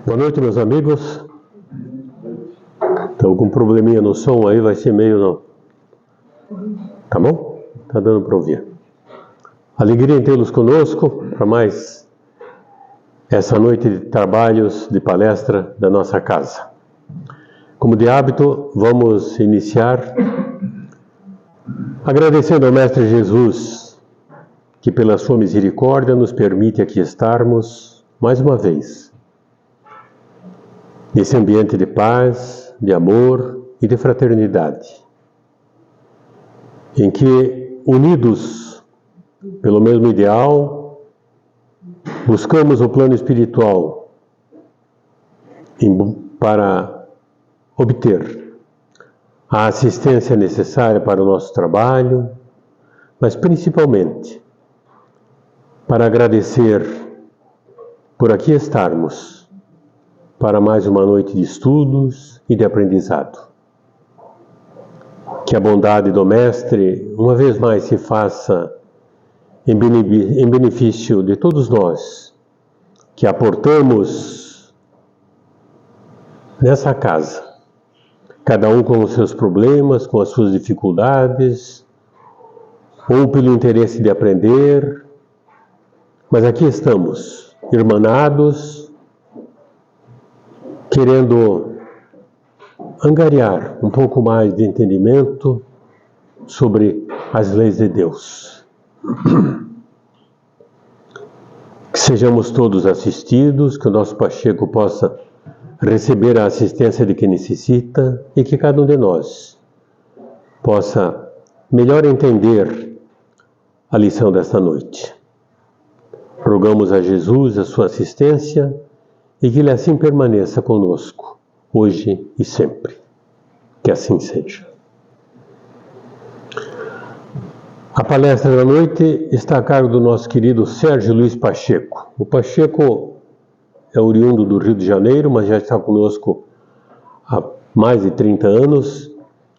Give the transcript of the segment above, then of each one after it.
Boa noite, meus amigos. Estou com um probleminha no som aí, vai ser meio não. Tá bom? Tá dando para ouvir. Alegria em tê-los conosco para mais essa noite de trabalhos, de palestra da nossa casa. Como de hábito, vamos iniciar agradecendo ao Mestre Jesus, que pela sua misericórdia nos permite aqui estarmos mais uma vez, nesse ambiente de paz, de amor e de fraternidade, em que, unidos pelo mesmo ideal, buscamos o plano espiritual para obter a assistência necessária para o nosso trabalho, mas principalmente para agradecer por aqui estarmos para mais uma noite de estudos e de aprendizado. Que a bondade do Mestre, uma vez mais, se faça em benefício de todos nós, que aportamos nessa casa, cada um com os seus problemas, com as suas dificuldades, ou pelo interesse de aprender, mas aqui estamos, irmanados, querendo angariar um pouco mais de entendimento sobre as leis de Deus. Que sejamos todos assistidos, que o nosso Pacheco possa receber a assistência de quem necessita e que cada um de nós possa melhor entender a lição desta noite. Rogamos a Jesus a sua assistência e que Ele assim permaneça conosco, hoje e sempre. Que assim seja. A palestra da noite está a cargo do nosso querido Sérgio Luiz Pacheco. O Pacheco é oriundo do Rio de Janeiro, mas já está conosco há mais de 30 anos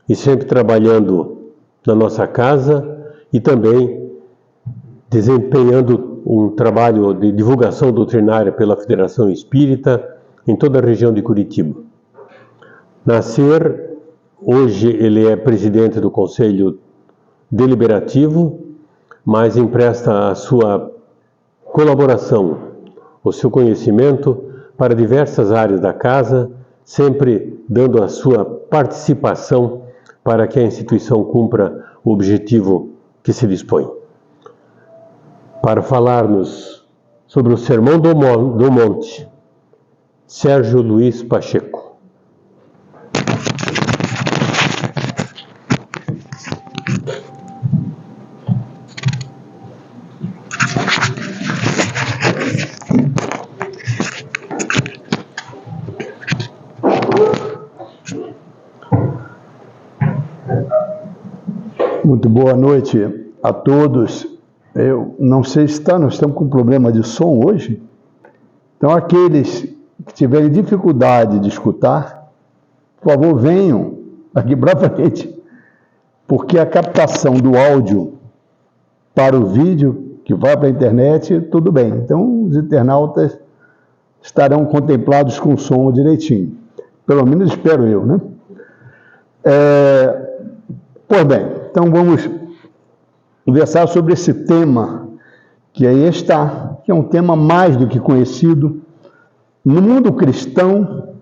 e sempre trabalhando na nossa casa e também desempenhando um trabalho de divulgação doutrinária pela Federação Espírita em toda a região de Curitiba. Hoje ele é presidente do Conselho Deliberativo, mas empresta a sua colaboração, o seu conhecimento para diversas áreas da casa, sempre dando a sua participação para que a instituição cumpra o objetivo que se dispõe. Para falar-nos sobre o Sermão do Monte, Sérgio Luiz Pacheco. Muito boa noite a todos. Eu não sei se nós estamos com problema de som hoje. Então, aqueles que tiverem dificuldade de escutar, por favor, venham aqui para frente, porque a captação do áudio para o vídeo, que vai para a internet, tudo bem. Então, os internautas estarão contemplados com o som direitinho. Pelo menos espero eu, né? Pois bem, então vamos conversar sobre esse tema que aí está, que é um tema mais do que conhecido no mundo cristão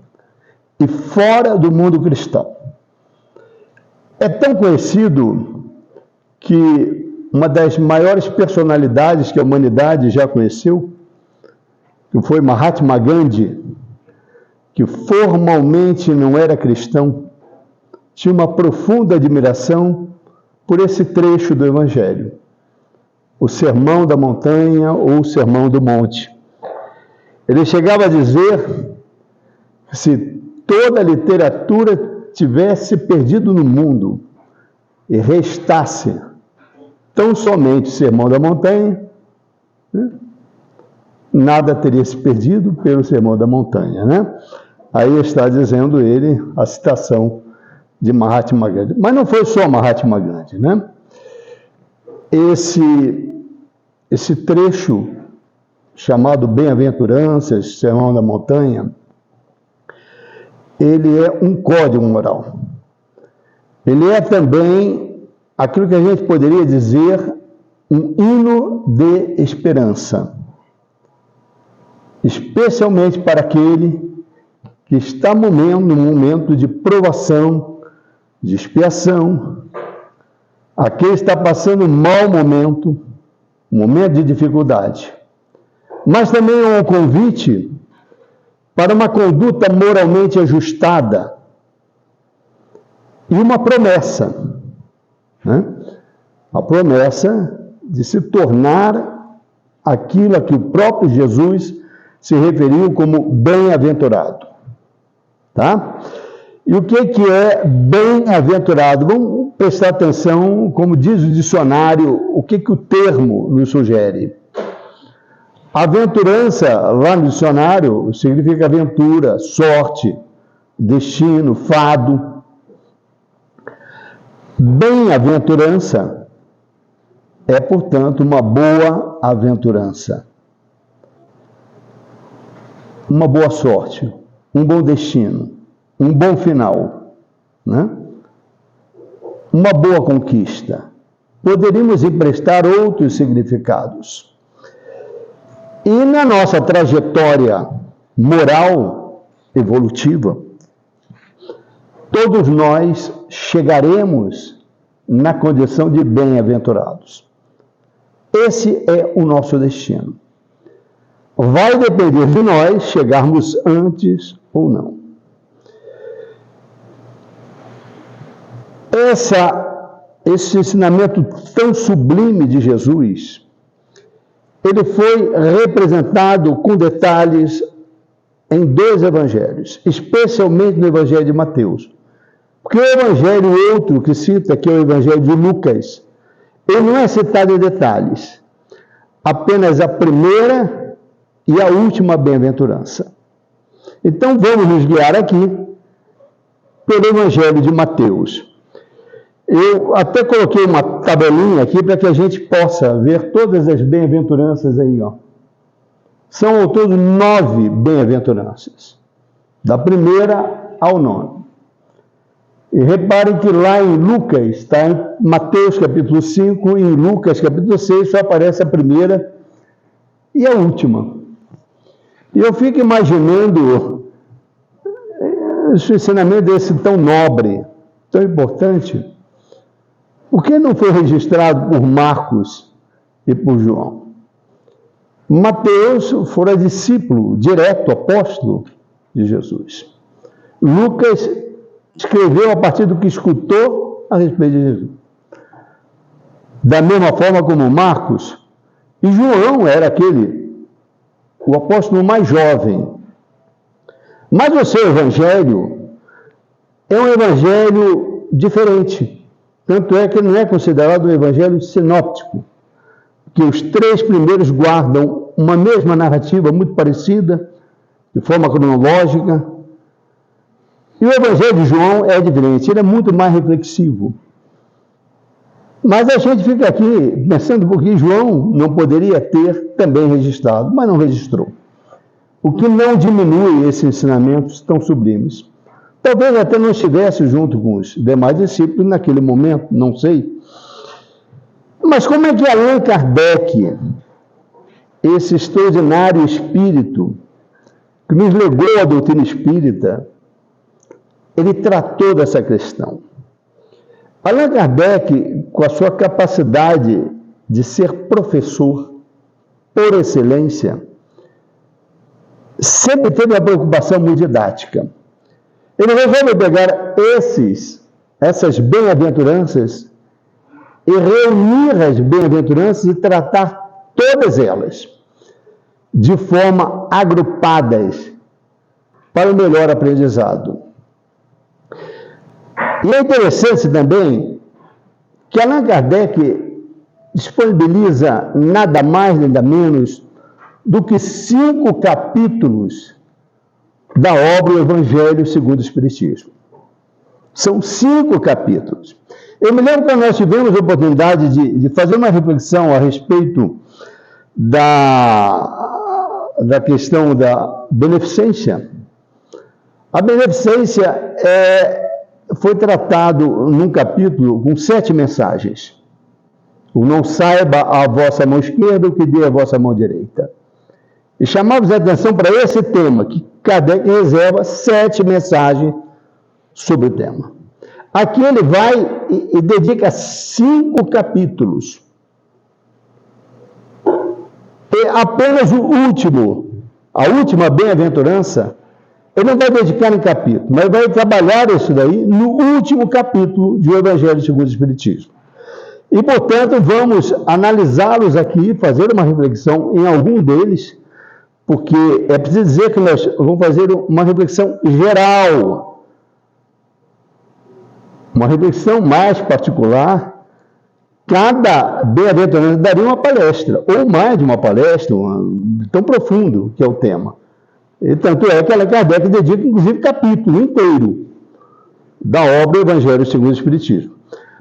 e fora do mundo cristão. É tão conhecido que uma das maiores personalidades que a humanidade já conheceu, que foi Mahatma Gandhi, que formalmente não era cristão, tinha uma profunda admiração por esse trecho do Evangelho, o Sermão da Montanha ou o Sermão do Monte. Ele chegava a dizer que se toda a literatura tivesse perdido no mundo e restasse tão somente o Sermão da Montanha, né, nada teria se perdido pelo Sermão da Montanha, né? Aí está dizendo ele a citação de Mahatma Gandhi. Mas não foi só Mahatma Gandhi, né? Esse trecho chamado Bem-aventuranças, Sermão da Montanha, ele é um código moral. Ele é também aquilo que a gente poderia dizer um hino de esperança, especialmente para aquele que está num momento de provação, de expiação, aquele está passando um mau momento, um momento de dificuldade. Mas também é um convite para uma conduta moralmente ajustada e uma promessa, né? A promessa de se tornar aquilo a que o próprio Jesus se referiu como bem-aventurado, tá? E o que é bem-aventurado? Vamos prestar atenção, como diz o dicionário, o que o termo nos sugere. Aventurança, lá no dicionário, significa aventura, sorte, destino, fado. Bem-aventurança é, portanto, uma boa aventurança, uma boa sorte, um bom destino, um bom final, né? Uma boa conquista. Poderíamos emprestar outros significados. E na nossa trajetória moral evolutiva, todos nós chegaremos na condição de bem-aventurados. Esse é o nosso destino. Vai depender de nós chegarmos antes ou não. Esse ensinamento tão sublime de Jesus, ele foi representado com detalhes em 2 evangelhos, especialmente no Evangelho de Mateus. Porque o evangelho outro que cita, que é o Evangelho de Lucas, ele não é citado em detalhes, apenas a primeira e a última bem-aventurança. Então vamos nos guiar aqui pelo Evangelho de Mateus. Eu até coloquei uma tabelinha aqui para que a gente possa ver todas as bem-aventuranças aí, ó. São ao todo 9 bem-aventuranças, da primeira ao 9. E reparem que lá em Lucas, está em Mateus capítulo 5, e em Lucas capítulo 6 só aparece a primeira e a última. E eu fico imaginando esse ensinamento desse tão nobre, tão importante. Por que não foi registrado por Marcos e por João? Mateus fora discípulo, direto, apóstolo de Jesus. Lucas escreveu a partir do que escutou a respeito de Jesus. Da mesma forma como Marcos. E João era o apóstolo mais jovem. Mas o seu evangelho é um evangelho diferente. Tanto é que não é considerado um evangelho sinóptico, que os 3 primeiros guardam uma mesma narrativa muito parecida, de forma cronológica. E o evangelho de João é diferente, ele é muito mais reflexivo. Mas a gente fica aqui pensando por que João não poderia ter também registrado, mas não registrou. O que não diminui esses ensinamentos tão sublimes. Talvez até não estivesse junto com os demais discípulos naquele momento, não sei. Mas como é que Allan Kardec, esse extraordinário espírito que nos legou a doutrina espírita, ele tratou dessa questão? Allan Kardec, com a sua capacidade de ser professor por excelência, sempre teve uma preocupação muito didática. Ele resolve pegar essas bem-aventuranças e reunir as bem-aventuranças e tratar todas elas de forma agrupadas para o melhor aprendizado. E é interessante também que Allan Kardec disponibiliza nada mais, nada menos do que 5 capítulos da obra O Evangelho segundo o Espiritismo. São 5 capítulos. Eu me lembro quando nós tivemos a oportunidade de fazer uma reflexão a respeito da questão da beneficência. A beneficência foi tratado num capítulo com 7 mensagens. O não saiba a vossa mão esquerda o que dê a vossa mão direita. E chamamos a atenção para esse tema, que Kardec reserva 7 mensagens sobre o tema. Aqui ele vai e dedica 5 capítulos. E apenas o último, a última bem-aventurança, ele não vai dedicar em capítulo, mas vai trabalhar isso daí no último capítulo do Evangelho segundo o Espiritismo. E, portanto, vamos analisá-los aqui, fazer uma reflexão em algum deles, porque é preciso dizer que nós vamos fazer uma reflexão geral, uma reflexão mais particular. Cada bem-aventurança daria uma palestra, ou mais de uma palestra, tão profundo que é o tema. E tanto é que Allan Kardec dedica, inclusive, capítulo inteiro da obra Evangelho segundo o Espiritismo.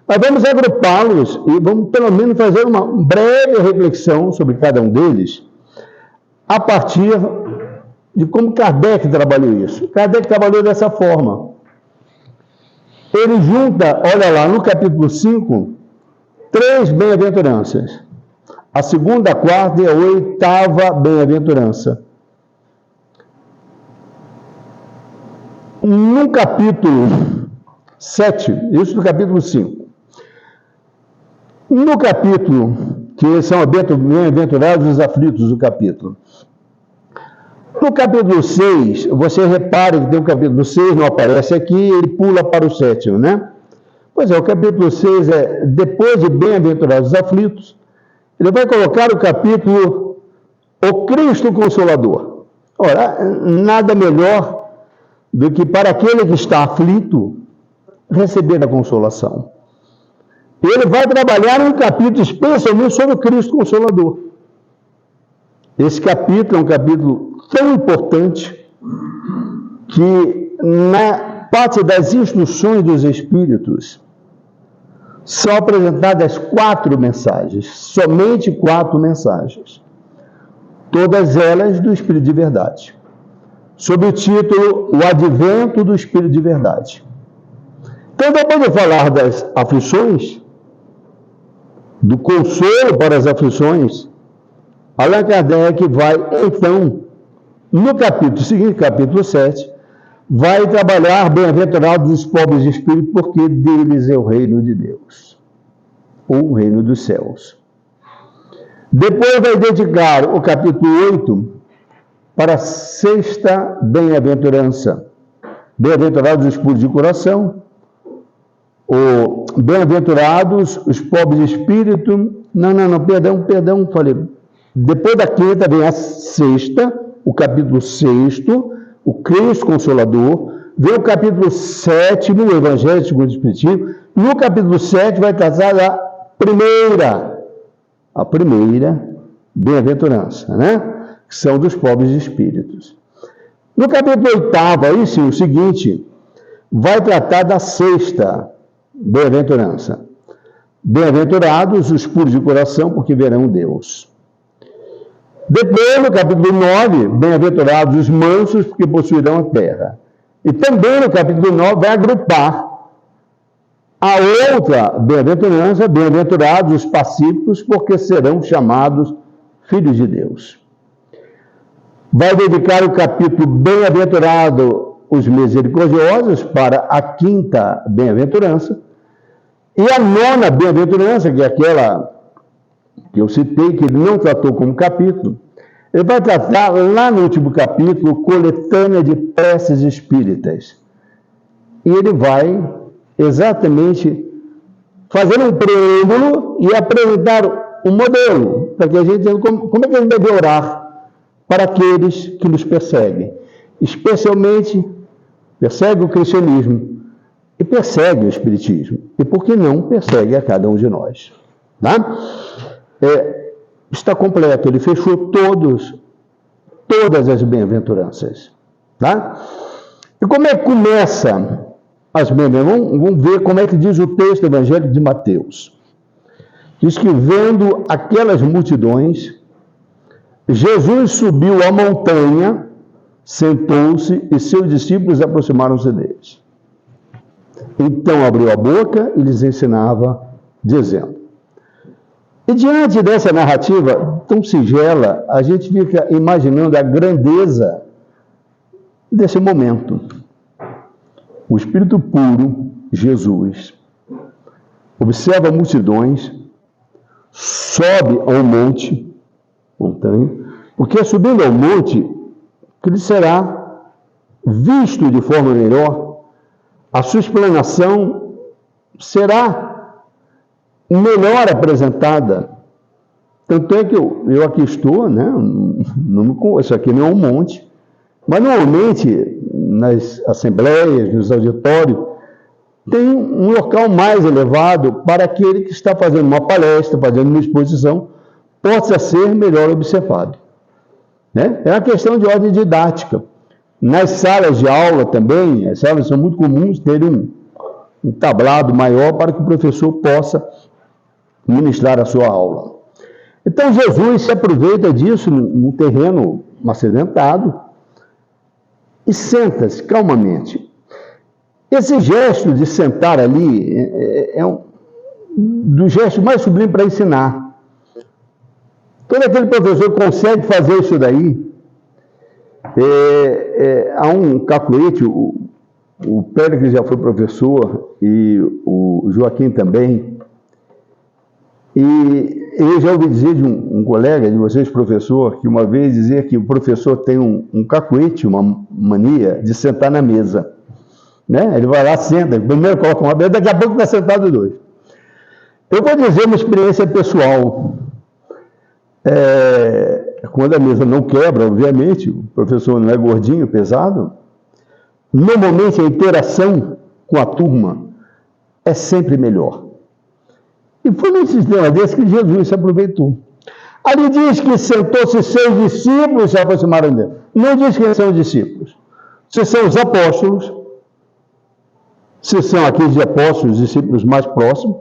Mas vamos agrupá-los e vamos, pelo menos, fazer uma breve reflexão sobre cada um deles, a partir de como Kardec trabalhou isso. Kardec trabalhou dessa forma. Ele junta, olha lá, no capítulo 5, 3 bem-aventuranças. A segunda, a quarta e a 8ª bem-aventurança. No capítulo 7, isso no capítulo 5. No capítulo, que são bem-aventurados os aflitos do capítulo. No capítulo 6, você repara que tem o capítulo 6, não aparece aqui, ele pula para o 7º, né? Pois é, o capítulo 6 é, depois de bem-aventurados os aflitos, ele vai colocar o capítulo O Cristo Consolador. Ora, nada melhor do que para aquele que está aflito, receber a consolação. Ele vai trabalhar um capítulo especialmente sobre o Cristo Consolador. Esse capítulo é um capítulo tão importante que, na parte das instruções dos Espíritos, são apresentadas 4 mensagens, somente 4 mensagens, todas elas do Espírito de Verdade, sob o título O Advento do Espírito de Verdade. Então, depois de falar das aflições, do consolo para as aflições, Allan Kardec vai, então, no capítulo seguinte, capítulo 7, vai trabalhar bem-aventurados os pobres de espírito, porque deles é o reino de Deus, ou o reino dos céus. Depois vai dedicar o capítulo 8 para a 6ª bem-aventurança. Bem-aventurados os puros de coração, ou bem-aventurados os pobres de espírito. Perdão, falei. Depois da 5ª vem a 6ª, o capítulo 6º, o Cristo Consolador. Vem o capítulo 7º, o Evangelho segundo o Espiritismo. No capítulo 7 vai tratar da primeira bem-aventurança, né? Que são dos pobres de espíritos. No capítulo 8º, aí sim, o seguinte, vai tratar da 6ª bem-aventurança. Bem-aventurados os puros de coração, porque verão Deus. Depois, no capítulo 9, bem-aventurados os mansos, porque possuirão a terra. E também no capítulo 9 vai agrupar a outra bem-aventurança, bem-aventurados os pacíficos, porque serão chamados filhos de Deus. Vai dedicar o capítulo bem-aventurado os misericordiosos para a 5ª bem-aventurança. E a 9ª bem-aventurança, que é aquela que eu citei, que ele não tratou como capítulo, ele vai tratar lá no último capítulo, coletânea de preces espíritas. E ele vai exatamente fazer um preâmbulo e apresentar um modelo, para que a gente entenda como é que a gente deve orar para aqueles que nos perseguem. Especialmente, persegue o cristianismo e persegue o espiritismo. E por que não persegue a cada um de nós? Tá? Está completo, ele fechou todas as bem-aventuranças. Tá? E como é que começa as bem-aventuranças? Vamos ver como é que diz o texto do Evangelho de Mateus. Diz que, vendo aquelas multidões, Jesus subiu a montanha sentou-se e seus discípulos aproximaram-se deles. Então abriu a boca e lhes ensinava, dizendo. E diante dessa narrativa tão singela, a gente fica imaginando a grandeza desse momento. O Espírito puro, Jesus, observa multidões, sobe ao montanha, porque subindo ao monte, que ele será visto de forma melhor, a sua explanação será melhor apresentada. Tanto é que eu aqui estou, né? Isso aqui não é um monte, mas normalmente nas assembleias, nos auditórios, tem um local mais elevado para aquele que está fazendo uma palestra, fazendo uma exposição, possa ser melhor observado. Né? É uma questão de ordem didática. Nas salas de aula também, as salas são muito comuns terem um tablado maior para que o professor possa ministrar a sua aula. Então Jesus se aproveita disso num terreno acidentado e senta-se calmamente. Esse gesto de sentar ali é um dos gestos mais sublimes para ensinar. Todo aquele professor consegue fazer isso daí. Há um cacuete, o Péricles já foi professor e o Joaquim também. E eu já ouvi dizer de um colega de vocês, professor, que uma vez dizia que o professor tem um cacuete, uma mania de sentar na mesa. Né? Ele vai lá, senta, primeiro coloca uma mesa, daqui a pouco está sentado dois. Eu vou dizer uma experiência pessoal. Quando a mesa não quebra, obviamente, o professor não é gordinho, pesado, normalmente a interação com a turma é sempre melhor. E foi nesse sistema desse que Jesus se aproveitou. Ali diz que sentou-se seus discípulos e se aproximaram dele. Não diz quem são os discípulos. Se são os apóstolos, se são aqueles apóstolos, os discípulos mais próximos,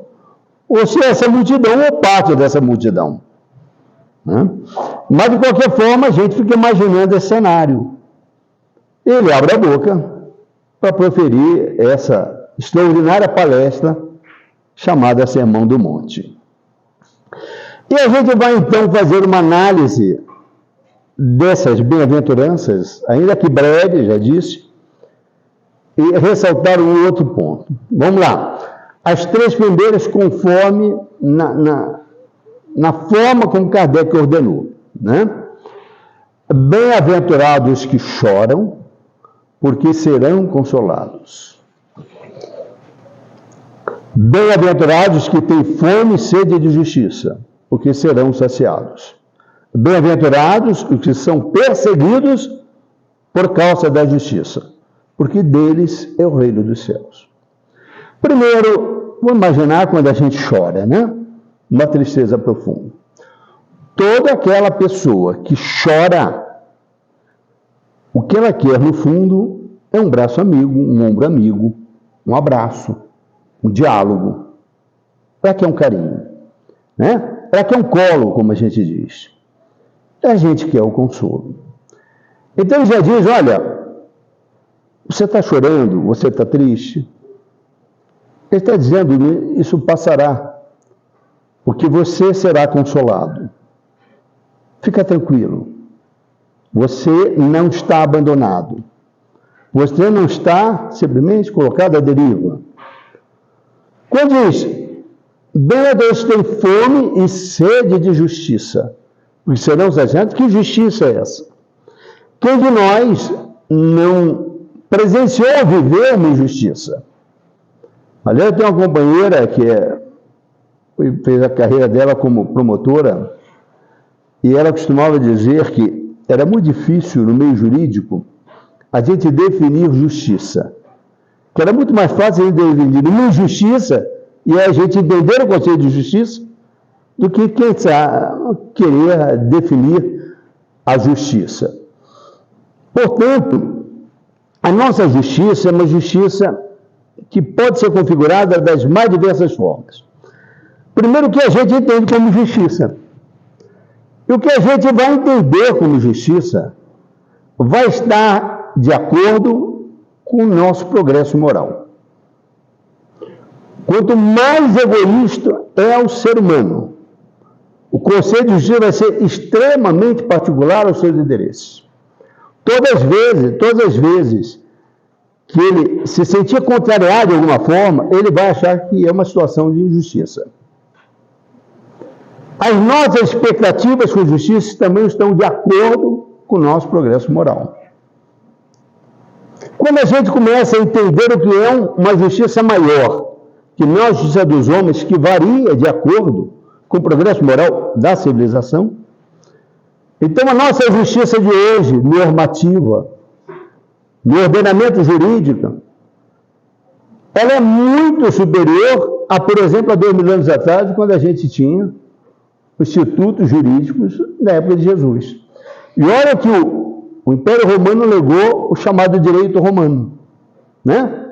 ou se é essa multidão ou parte dessa multidão. Né? Mas, de qualquer forma, a gente fica imaginando esse cenário. Ele abre a boca para proferir essa extraordinária palestra chamada Sermão do Monte. E a gente vai, então, fazer uma análise dessas bem-aventuranças, ainda que breve, já disse, e ressaltar um outro ponto. Vamos lá. As três primeiras conforme na forma como Kardec ordenou. Né? Bem-aventurados que choram, porque serão consolados. Bem-aventurados que têm fome e sede de justiça, porque serão saciados. Bem-aventurados os que são perseguidos por causa da justiça, porque deles é o reino dos céus. Primeiro, vamos imaginar quando a gente chora, né? Uma tristeza profunda. Toda aquela pessoa que chora, o que ela quer no fundo é um braço amigo, um ombro amigo, um abraço, um diálogo. Ela quer um carinho, né? Ela quer um colo, como a gente diz. A gente quer o consolo. Então ele já diz, olha, você está chorando, você está triste. Ele está dizendo, isso passará, porque você será consolado. Fica tranquilo. Você não está abandonado. Você não está simplesmente colocado à deriva. Quando diz, bem-aventurados têm fome e sede de justiça, porque serão saciados, que justiça é essa? Quem de nós não presenciou viver uma injustiça? Aliás, eu tenho uma companheira que fez a carreira dela como promotora, e ela costumava dizer que era muito difícil no meio jurídico a gente definir justiça. Que era muito mais fácil a gente definir uma injustiça e a gente entender o conceito de justiça do que querer definir a justiça. Portanto, a nossa justiça é uma justiça que pode ser configurada das mais diversas formas. Primeiro, o que a gente entende como justiça. E o que a gente vai entender como justiça vai estar de acordo com o nosso progresso moral. Quanto mais egoísta é o ser humano, o Conselho de Justiça vai ser extremamente particular aos seus interesses. Todas as vezes que ele se sentir contrariado de alguma forma, ele vai achar que é uma situação de injustiça. As nossas expectativas com justiça também estão de acordo com o nosso progresso moral. Quando a gente começa a entender o que é uma justiça maior, que não é a justiça dos homens, que varia de acordo com o progresso moral da civilização, então a nossa justiça de hoje, normativa, no ordenamento jurídico, ela é muito superior a, por exemplo, a 2000 anos atrás, quando a gente tinha institutos jurídicos na época de Jesus. E olha que o Império Romano legou o chamado direito romano, né?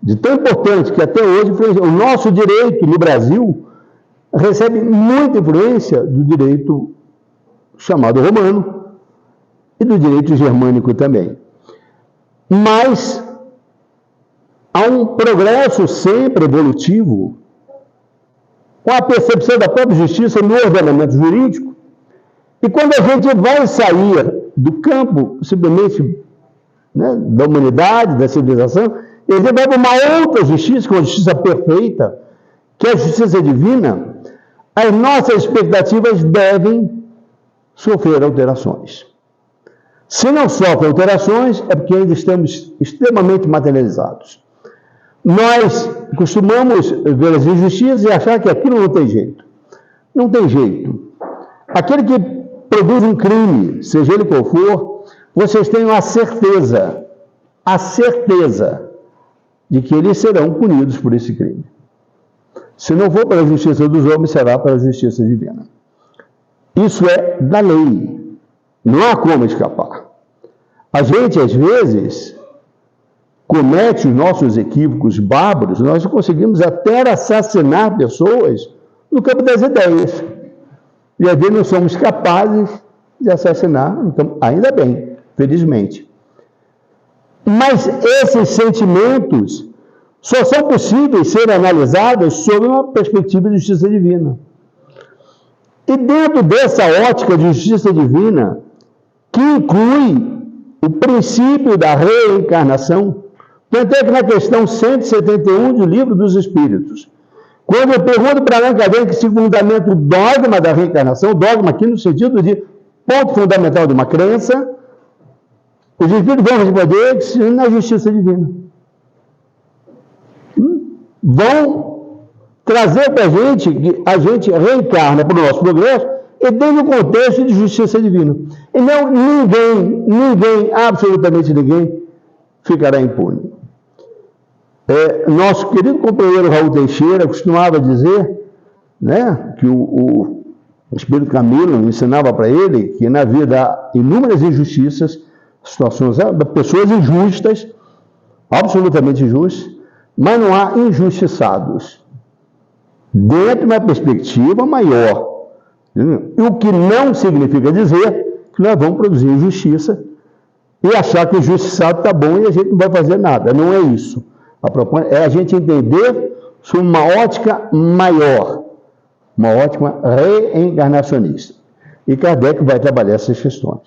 De tão importante que até hoje o nosso direito no Brasil recebe muita influência do direito chamado romano e do direito germânico também. Mas há um progresso sempre evolutivo com a percepção da própria justiça no ordenamento jurídico. E quando a gente vai sair do campo, simplesmente, né, da humanidade, da civilização, ele vai para uma outra justiça, que é uma justiça perfeita, que é a justiça divina, as nossas expectativas devem sofrer alterações. Se não sofrem alterações, é porque ainda estamos extremamente materializados. Nós costumamos ver as injustiças e achar que aquilo não tem jeito. Não tem jeito. Aquele que produz um crime, seja ele qual for, vocês tenham a certeza de que eles serão punidos por esse crime. Se não for pela justiça dos homens, será pela justiça divina. Isso é da lei. Não há como escapar. A gente, às vezes, comete os nossos equívocos bárbaros, nós conseguimos até assassinar pessoas no campo das ideias. E às vezes não somos capazes de assassinar, então, ainda bem, felizmente. Mas esses sentimentos só são possíveis ser analisados sob uma perspectiva de justiça divina. E dentro dessa ótica de justiça divina, que inclui o princípio da reencarnação, tanto é que na questão 171 do Livro dos Espíritos, quando eu pergunto para Allan Kardec que se fundamenta o dogma da reencarnação, dogma aqui no sentido de ponto fundamental de uma crença, os Espíritos vão responder que na justiça divina. Vão trazer para a gente que a gente reencarna para o nosso progresso e dentro do contexto de justiça divina. E não ninguém, absolutamente ninguém, ficará impune. Nosso querido companheiro Raul Teixeira costumava dizer, né, que o Espírito Camilo ensinava para ele que na vida há inúmeras injustiças, situações, pessoas injustas, absolutamente injustas, mas não há injustiçados. Dentro de uma perspectiva maior. E o que não significa dizer que nós vamos produzir injustiça e achar que o injustiçado está bom e a gente não vai fazer nada. Não é isso. A proposta é a gente entender sob uma ótica maior, uma ótica reencarnacionista. E Kardec vai trabalhar essas questões.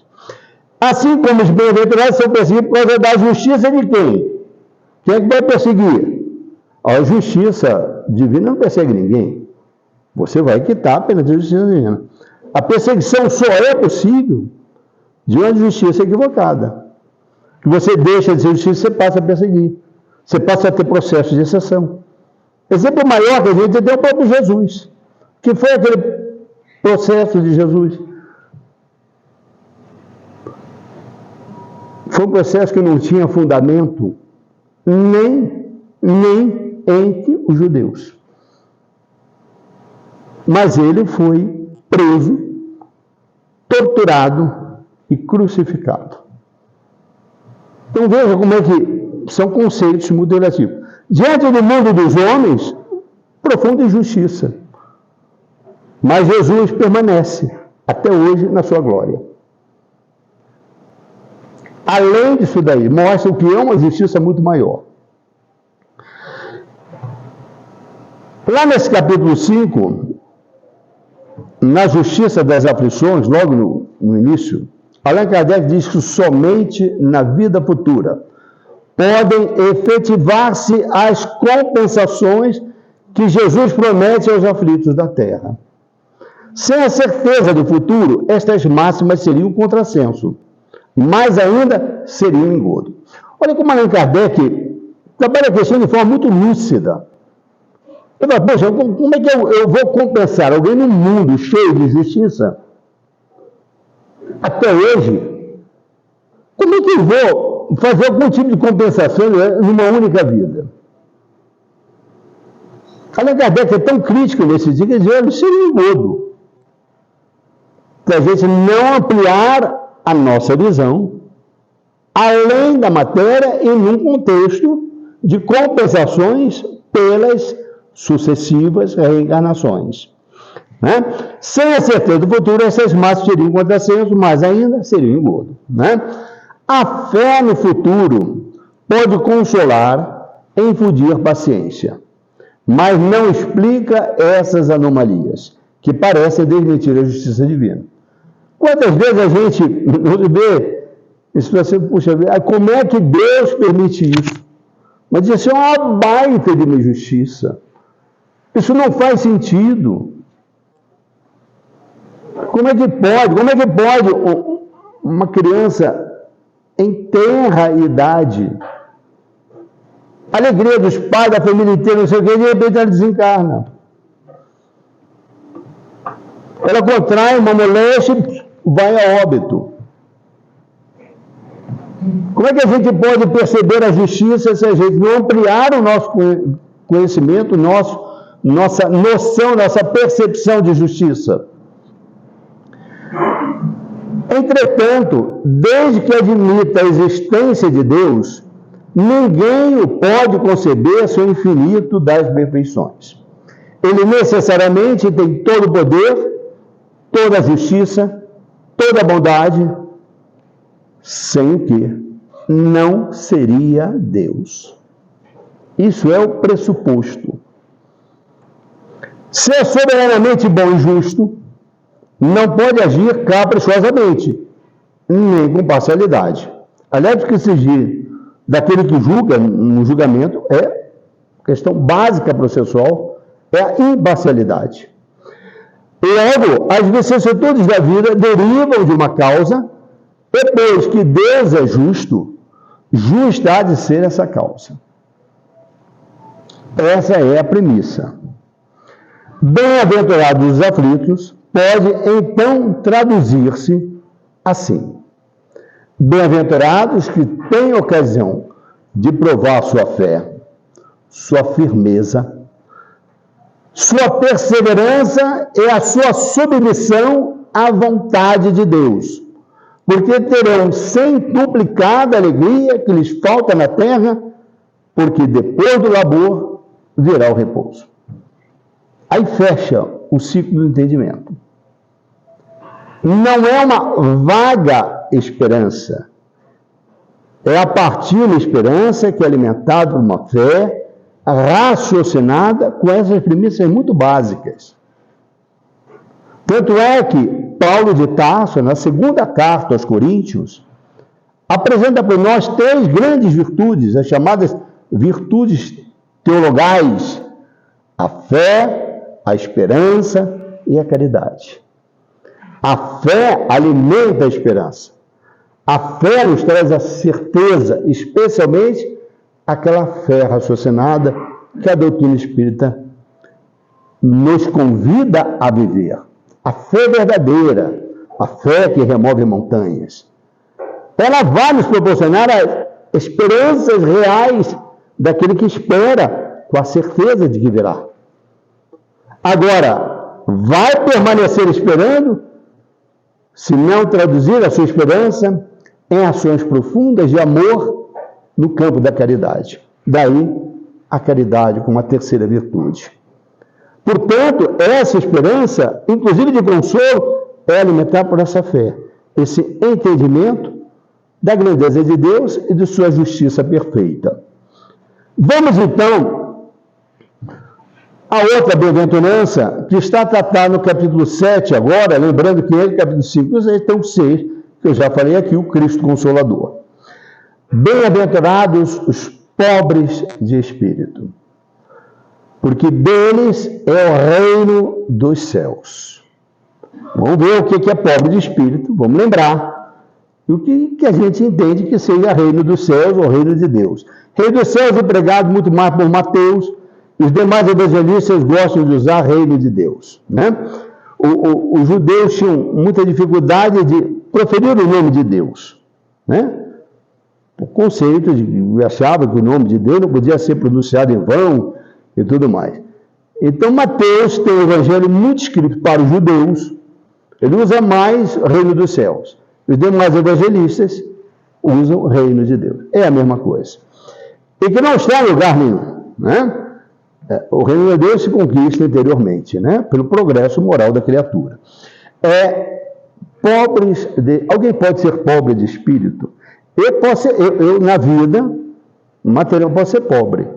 Assim como os bem-aventurados são perseguidos por causa da justiça de quem? Quem é que vai perseguir? A justiça divina não persegue ninguém. Você vai quitar pela justiça divina. A perseguição só é possível de uma justiça equivocada. Que você deixa de ser justiça, você passa a perseguir. Você passa a ter processo de exceção. Exemplo maior que a gente tem é o próprio Jesus. Que foi aquele processo de Jesus? Foi um processo que não tinha fundamento nem entre os judeus. Mas ele foi preso, torturado e crucificado. Então veja como é que são conceitos muito relativos. Diante do mundo dos homens, profunda injustiça. Mas Jesus permanece até hoje na sua glória. além disso daí, mostra o que é uma justiça muito maior. Lá nesse capítulo 5, na justiça das aflições, logo no início, Allan Kardec diz que somente na vida futura podem efetivar-se as compensações que Jesus promete aos aflitos da terra. Sem a certeza do futuro, estas máximas seriam um contrassenso, mais ainda seriam um engodo. Olha como Allan Kardec trabalha a questão de forma muito lúcida. Eu falo, poxa, como é que eu vou compensar alguém num mundo cheio de justiça? Até hoje, como é que eu vou fazer algum tipo de compensação numa única vida? Allan Kardec é tão crítico nesse dia que diz, olha, isso é um engodo. Para a gente não ampliar a nossa visão além da matéria e num contexto de compensações pelas sucessivas reencarnações. Né? Sem a certeza do futuro, essas massas seriam contrassenso, mas ainda seriam engodo. Né? A fé no futuro pode consolar em infundir paciência, mas não explica essas anomalias, que parecem desmentir a justiça divina. Quantas vezes a gente vê isso assim, puxa, como é que Deus permite isso? Mas isso é uma baita de injustiça. Isso não faz sentido. Como é que pode uma criança em tenra idade, alegria dos pais, da família inteira, não sei o que, de repente ela desencarna. Ela contrai uma moléstia e vai a óbito. Como é que a gente pode perceber a justiça se a gente não ampliar o nosso conhecimento, nossa noção, nossa percepção de justiça? Entretanto, desde que admita a existência de Deus, ninguém o pode conceber seu infinito das perfeições. Ele necessariamente tem todo o poder, toda a justiça, toda a bondade, sem o que não seria Deus. Isso é o pressuposto. Se é soberanamente bom e justo, não pode agir caprichosamente, nem com parcialidade. Aliás, o que se diz daquele que julga no julgamento é questão básica processual, é a imparcialidade. Logo, as vicissitudes da vida derivam de uma causa, depois que Deus é justo, justa há de ser essa causa. Essa é a premissa. Bem-aventurados os aflitos pode então traduzir-se assim: bem-aventurados que têm ocasião de provar sua fé, sua firmeza, sua perseverança e a sua submissão à vontade de Deus, porque terão centuplicada alegria que lhes falta na terra, porque depois do labor virá o repouso. Aí fecha o ciclo do entendimento. Não é uma vaga esperança, é a partir da esperança que é alimentada por uma fé raciocinada com essas premissas muito básicas. Tanto é que Paulo de Tarso, na segunda carta aos Coríntios, apresenta para nós 3 grandes virtudes, as chamadas virtudes teologais: a fé, a esperança e a caridade. A fé alimenta a esperança. A fé nos traz a certeza, especialmente aquela fé raciocinada que a doutrina espírita nos convida a viver. A fé verdadeira, a fé que remove montanhas. Ela vai nos proporcionar as esperanças reais daquele que espera, com a certeza de que virá. Agora, vai permanecer esperando se não traduzir a sua esperança em ações profundas de amor no campo da caridade. Daí, a caridade como a terceira virtude. Portanto, essa esperança, inclusive de consolo, é alimentada por essa fé, esse entendimento da grandeza de Deus e de sua justiça perfeita. Vamos então a outra bem-aventurança, que está tratada no capítulo 7 agora, lembrando que ele, capítulo 5 e 6, tem o 6, que eu já falei aqui, o Cristo Consolador. Bem-aventurados os pobres de espírito, porque deles é o reino dos céus. Vamos ver o que é pobre de espírito, vamos lembrar. E o que a gente entende que seja reino dos céus ou reino de Deus. Reino dos céus é pregado muito mais por Mateus, e os demais evangelistas gostam de usar reino de Deus, né? Os judeus tinham muita dificuldade de proferir o nome de Deus, né? O conceito de achava que o nome de Deus não podia ser pronunciado em vão e tudo mais. Então Mateus tem um evangelho muito escrito para os judeus, ele usa mais reino dos céus. Os demais evangelistas usam reino de Deus. É a mesma coisa. E que não está em lugar nenhum, né? O reino de Deus se conquista interiormente, né? Pelo progresso moral da criatura. Alguém pode ser pobre de espírito? Eu na vida material, posso ser pobre.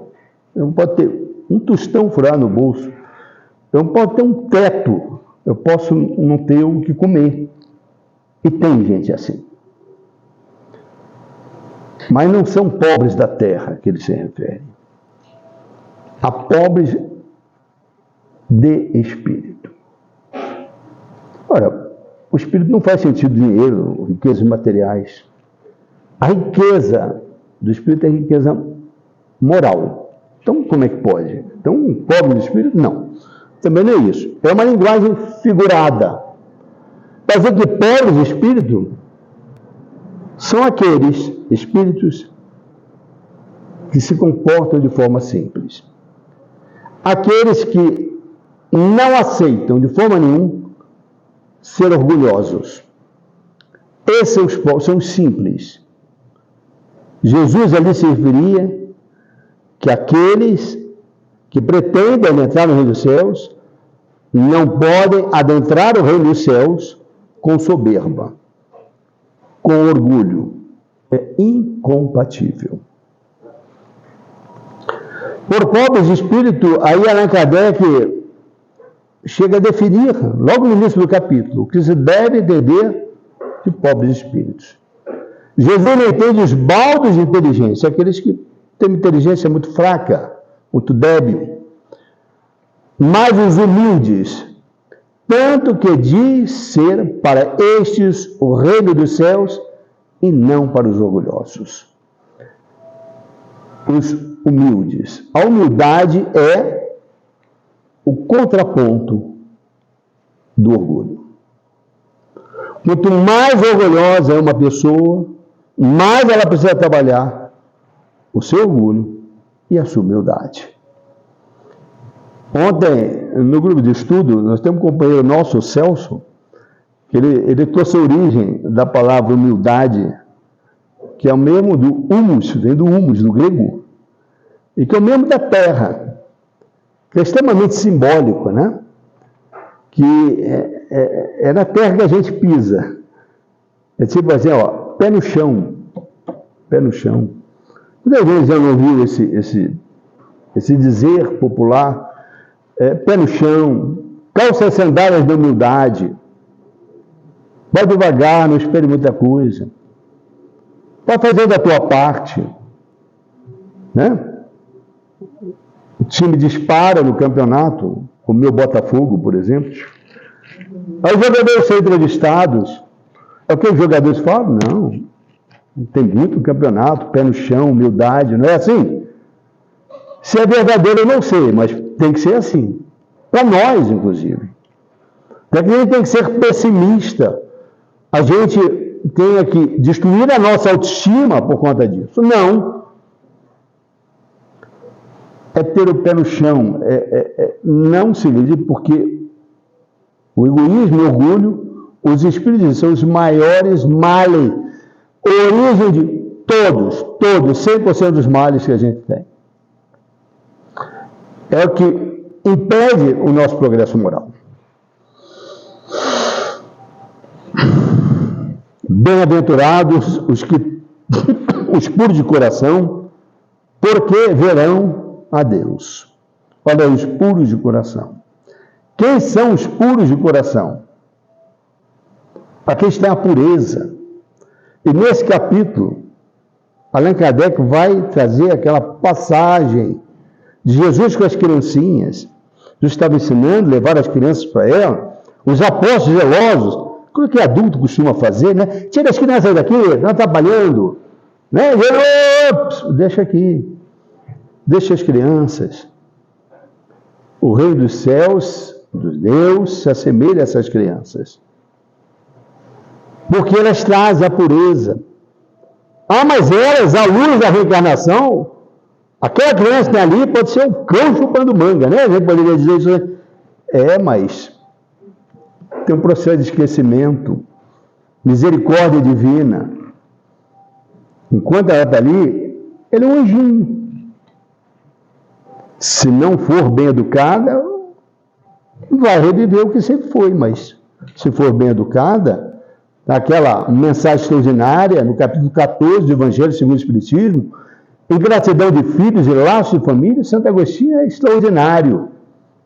Eu não posso ter um tostão furado no bolso. Eu não posso ter um teto. Eu posso não ter o que comer. E tem gente assim. Mas não são pobres da terra que ele se refere. A pobres de espírito. Ora, o espírito não faz sentido dinheiro, riquezas materiais. A riqueza do espírito é riqueza moral. Então, como é que pode? Então, um pobre de espírito? Não. Também não é isso. É uma linguagem figurada. Para dizer que pobres de espírito são aqueles espíritos que se comportam de forma simples. Aqueles que não aceitam de forma nenhuma ser orgulhosos. Esses são os simples. Jesus ali se referia que aqueles que pretendem entrar no reino dos céus não podem adentrar o reino dos céus com soberba, com orgulho. É incompatível. Por pobres de espírito, aí Allan Kardec chega a definir, logo no início do capítulo, o que se deve entender de pobres de espíritos. Jesus não entende os baldos de inteligência, aqueles que têm uma inteligência muito fraca, muito débil, mas os humildes, tanto que diz ser para estes o reino dos céus e não para os orgulhosos. Os humildes. A humildade é o contraponto do orgulho. Quanto mais orgulhosa é uma pessoa, mais ela precisa trabalhar o seu orgulho e a sua humildade. Ontem, no grupo de estudo, nós temos um companheiro nosso, o Celso, que ele trouxe a origem da palavra humildade, que é o mesmo do humus, vem do humus, no grego, e que é o mesmo da terra, que é extremamente simbólico, né? Que é na terra que a gente pisa. É tipo assim, ó, pé no chão. Pé no chão. Muitas vezes já não ouviu esse dizer popular, pé no chão, calça as sandálias da humildade, vai devagar, não espere muita coisa, vai fazendo a tua parte, né? O time dispara no campeonato, como o meu Botafogo, por exemplo. Aí os jogadores são entrevistados. É o que os jogadores falam? Não. Tem muito campeonato, pé no chão, humildade, não é assim? Se é verdadeiro, eu não sei, mas tem que ser assim. Para nós, inclusive. Até que a gente tem que ser pessimista. A gente tem que destruir a nossa autoestima por conta disso. Não. É ter o pé no chão. Não se livre, porque o egoísmo e o orgulho, os espíritos são os maiores males. Origem de todos, 100% dos males que a gente tem. É o que impede o nosso progresso moral. Bem-aventurados os que os puros de coração, porque verão a Deus. Olha aí, os puros de coração. Quem são os puros de coração? Aqui está a pureza. E nesse capítulo, Allan Kardec vai trazer aquela passagem de Jesus com as criancinhas. Jesus estava ensinando, levar as crianças para ela. Os apóstolos zelosos, como que adulto costuma fazer, né? Tira as crianças daqui, estão trabalhando. Né? Ops, deixa aqui. Deixa as crianças. O reino dos céus, dos Deus, se assemelha a essas crianças. Porque elas trazem a pureza. Ah, mas elas, à luz da reencarnação, aquela criança que tem ali pode ser um cão chupando manga, né? A gente poderia dizer isso. Mas tem um processo de esquecimento, misericórdia divina. Enquanto ela está ali, ele é um anjinho. Se não for bem educada, vai reviver o que sempre foi, mas se for bem educada, aquela mensagem extraordinária, no capítulo 14 do Evangelho segundo o Espiritismo, ingratidão de filhos e laços de família, Santo Agostinho é extraordinário.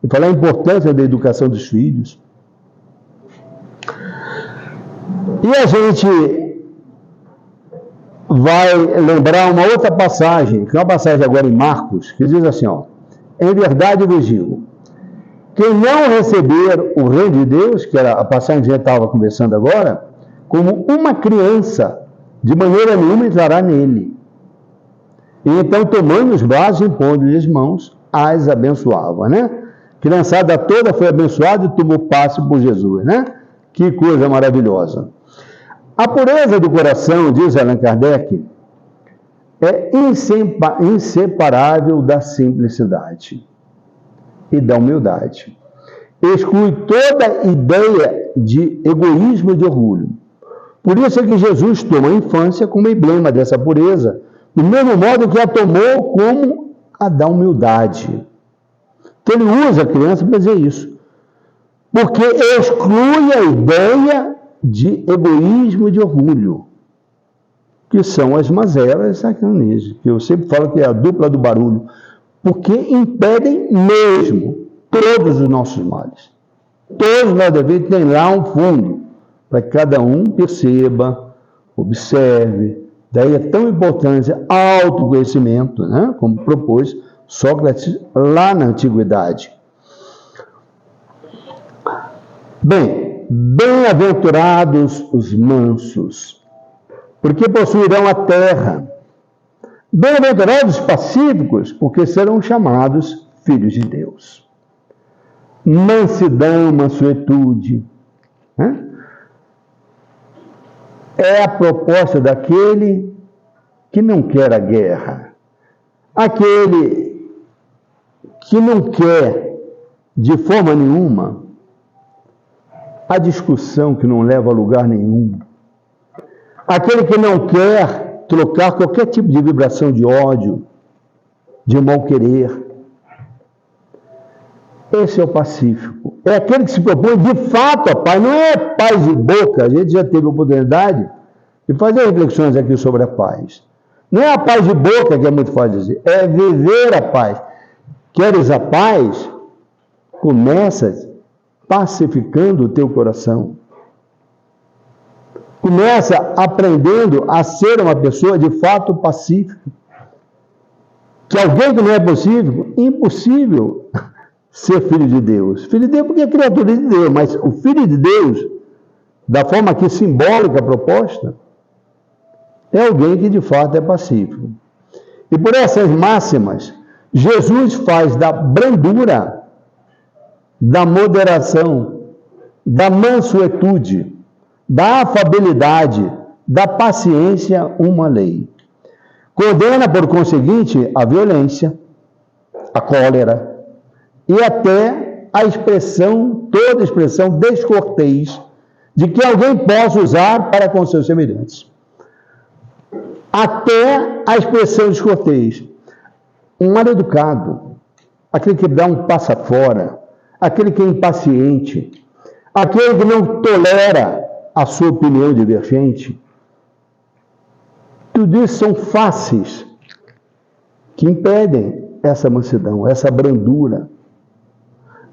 E falar a importância da educação dos filhos. E a gente vai lembrar uma outra passagem, que é uma passagem agora em Marcos, que diz assim, ó, em verdade vos digo, quem não receber o reino de Deus, que era a passagem que a gente estava conversando agora, como uma criança, de maneira nenhuma entrará nele. E então, tomando os braços, impondo-lhe as mãos, as abençoava, né? A criançada toda foi abençoada e tomou passe por Jesus, né? Que coisa maravilhosa. A pureza do coração, diz Allan Kardec, é inseparável da simplicidade e da humildade. Exclui toda ideia de egoísmo e de orgulho. Por isso é que Jesus toma a infância como emblema dessa pureza, do mesmo modo que a tomou como a da humildade. Então ele usa a criança para dizer isso. Porque exclui a ideia de egoísmo e de orgulho, que são as mazelas sacanistas, que eu sempre falo que é a dupla do barulho, porque impedem mesmo todos os nossos males. Todos nós devemos ter lá um fundo, para que cada um perceba, observe. Daí é tão importante autoconhecimento, né? Como propôs Sócrates lá na antiguidade. Bem, bem-aventurados os mansos, porque possuirão a terra. Bem-aventurados os pacíficos, porque serão chamados filhos de Deus. Mansidão, mansuetude, né? É a proposta daquele que não quer a guerra, aquele que não quer, de forma nenhuma, a discussão que não leva a lugar nenhum, aquele que não quer trocar qualquer tipo de vibração de ódio, de mal-querer. Esse é o pacífico. É aquele que se propõe de fato a paz. Não é paz de boca. A gente já teve a oportunidade de fazer reflexões aqui sobre a paz. Não é a paz de boca que é muito fácil dizer. É viver a paz. Queres a paz? Começa pacificando o teu coração. Começa aprendendo a ser uma pessoa de fato pacífica. Que alguém que não é pacífico, impossível ser filho de Deus. Filho de Deus porque é criatura de Deus, mas o filho de Deus, da forma aqui simbólica proposta, é alguém que de fato é pacífico. E por essas máximas, Jesus faz da brandura, da moderação, da mansuetude, da afabilidade, da paciência uma lei. Condena, por conseguinte, a violência, a cólera, e até a expressão, toda expressão descortês, de que alguém possa usar para com seus semelhantes. Até a expressão descortês. Um mal educado, aquele que dá um passa fora, aquele que é impaciente, aquele que não tolera a sua opinião divergente, Tudo isso são faces que impedem essa mansidão, essa brandura.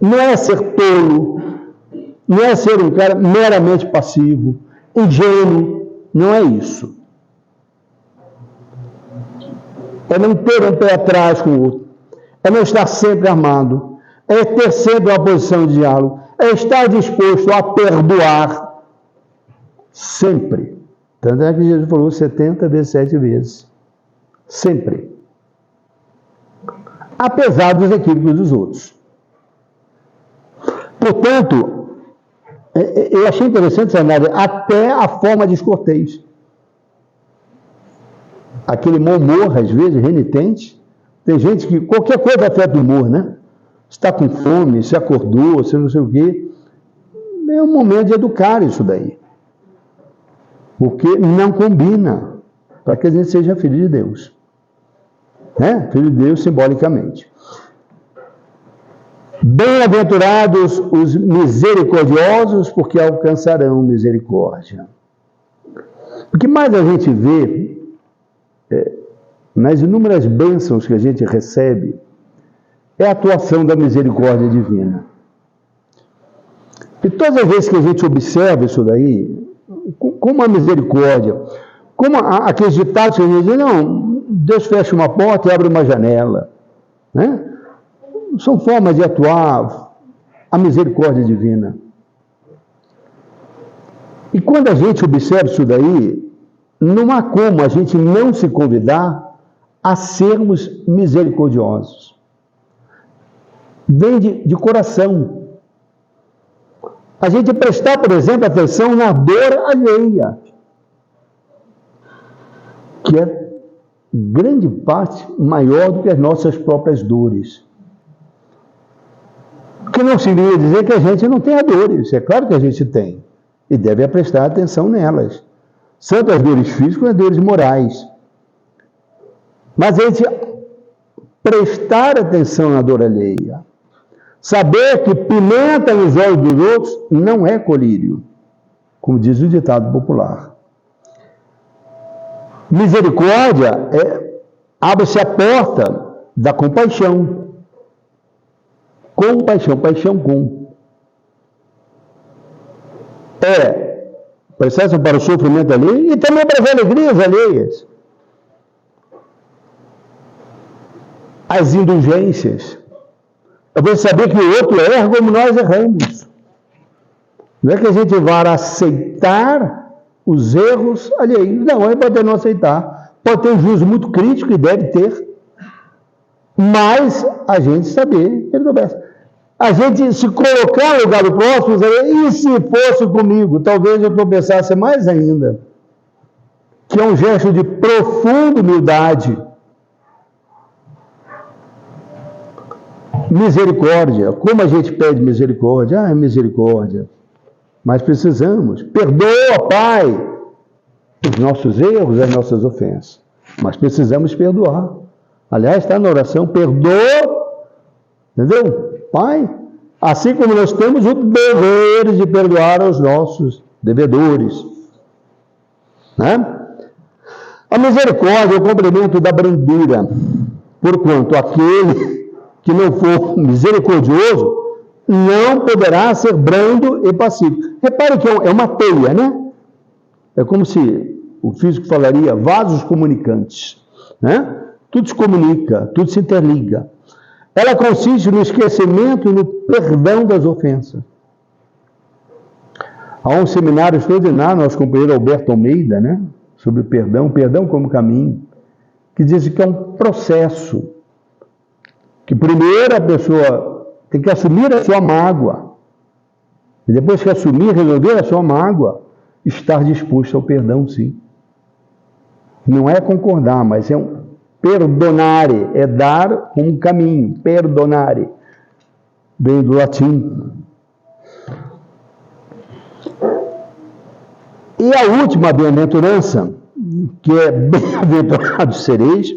Não é ser tolo, não é ser um cara meramente passivo, ingênuo, não é isso. É não ter um pé atrás com o outro, é não estar sempre armado, é ter sempre uma posição de diálogo, é estar disposto a perdoar sempre. Tanto é que Jesus falou 70 vezes 7 vezes. Sempre. Apesar dos equívocos dos outros. Portanto, eu achei interessante essa análise, até a forma descortês. Aquele mau humor, às vezes, renitente. Tem gente que, qualquer coisa afeta o humor, né? Está com fome, se acordou, se não sei o quê. É um momento de educar isso daí. Porque não combina para que a gente seja filho de Deus. Né? Filho de Deus simbolicamente. Bem-aventurados os misericordiosos, porque alcançarão misericórdia. O que mais a gente vê nas inúmeras bênçãos que a gente recebe é a atuação da misericórdia divina. E todas as vezes que a gente observa isso daí, como a misericórdia, como aqueles ditados que a gente diz, não, Deus fecha uma porta e abre uma janela, né? São formas de atuar a misericórdia divina. E quando a gente observa isso daí, não há como a gente não se convidar a sermos misericordiosos. Vem de coração. A gente prestar, por exemplo, atenção na dor alheia, que é grande parte maior do que as nossas próprias dores. O que não significa dizer que a gente não tenha dores. É claro que a gente tem. E deve prestar atenção nelas. Tanto as dores físicas como as dores morais. Mas a gente prestar atenção na dor alheia. Saber que pimenta nos olhos dos outros não é colírio. Como diz o ditado popular. Misericórdia abre-se a porta da compaixão. Compaixão, paixão com. Prestar para o sofrimento alheio e também para as alegrias alheias. As indulgências. É para saber que o outro erra como nós erramos. Não é que a gente vá aceitar os erros alheios. Não, aí pode não aceitar. Pode ter um juízo muito crítico e deve ter. Mas a gente saber que ele tropeça. A gente se colocar no lugar do próximo, e se fosse comigo? Talvez eu tropeçasse mais ainda. Que é um gesto de profunda humildade. Misericórdia. Como a gente pede misericórdia? Misericórdia. Mas precisamos. Perdoa, Pai, os nossos erros, as nossas ofensas. Mas precisamos perdoar. Aliás, está na oração, perdoa, entendeu? Pai, assim como nós temos o dever de perdoar aos nossos devedores. Né? A misericórdia é o complemento da brandura, porquanto aquele que não for misericordioso não poderá ser brando e passivo. Repare que é uma teia, né? É como se o físico falaria vasos comunicantes, né? Tudo se comunica, tudo se interliga. Ela consiste no esquecimento e no perdão das ofensas. Há um seminário extraordinário, nosso companheiro Alberto Almeida, né? Sobre o perdão como caminho, que diz que é um processo, que primeiro a pessoa tem que assumir a sua mágoa, e depois que assumir, resolver a sua mágoa, estar disposto ao perdão, sim. Não é concordar, mas é um perdonare, é dar um caminho, perdonare, vem do latim. E a última bem-aventurança, que é bem-aventurados sereis,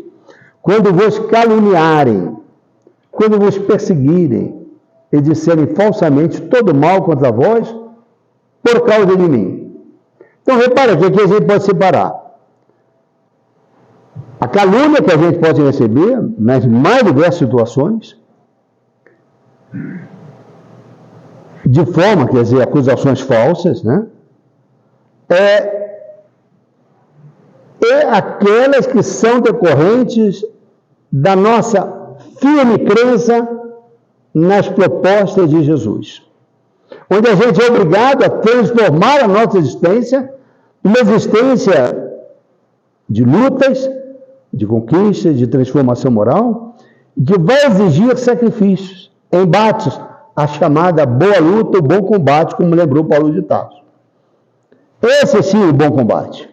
quando vos caluniarem, quando vos perseguirem e disserem falsamente todo mal contra vós, por causa de mim. Então repara que aqui a gente pode separar A calúnia que a gente pode receber nas mais diversas situações, de forma, quer dizer, acusações falsas, né? Aquelas que são decorrentes da nossa firme crença nas propostas de Jesus, onde a gente é obrigado a transformar a nossa existência numa existência de lutas, de conquistas, de transformação moral, que vai exigir sacrifícios, embates, a chamada boa luta, o bom combate, como lembrou Paulo de Tarso. Esse sim é o bom combate,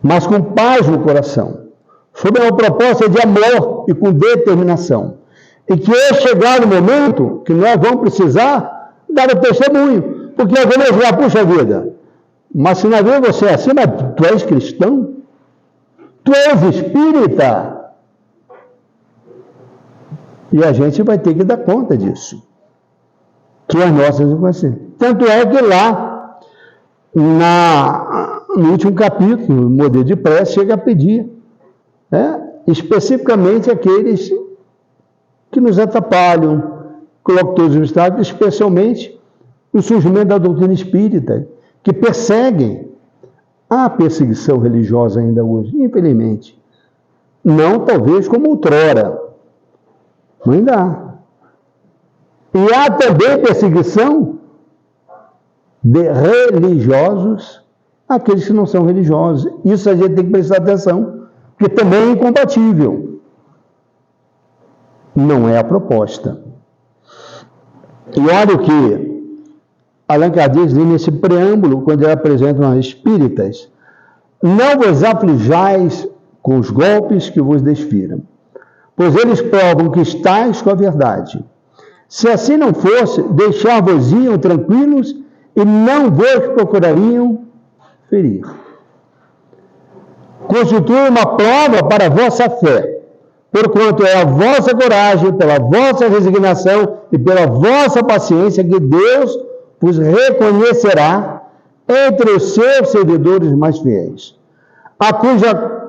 mas com paz no coração, sob uma proposta de amor e com determinação. E que é chegar o momento que nós vamos precisar dar o testemunho, porque eu vou dizer, puxa vida, mas se na vida você é assim, mas tu és cristão? Tu és espírita? E a gente vai ter que dar conta disso. Que as nossas vão assim. Tanto é que lá, no último capítulo, o modelo de prece chega a pedir, especificamente aqueles que nos atrapalham, colocam todos os obstáculos, especialmente o surgimento da doutrina espírita, que perseguem. Há perseguição religiosa ainda hoje, infelizmente. Não talvez como outrora, mas ainda há. E há também perseguição de religiosos, aqueles que não são religiosos. Isso a gente tem que prestar atenção, porque também é incompatível. Não é a proposta. E olha o que Allan Kardec diz nesse preâmbulo, quando ele apresenta aos espíritas: não vos aflijais com os golpes que vos desfiram, pois eles provam que estáis com a verdade. Se assim não fosse, deixar-vos-iam tranquilos e não vos procurariam ferir. Constitui uma prova para a vossa fé, porquanto é a vossa coragem, pela vossa resignação e pela vossa paciência que Deus vos reconhecerá entre os seus servidores mais fiéis, a cuja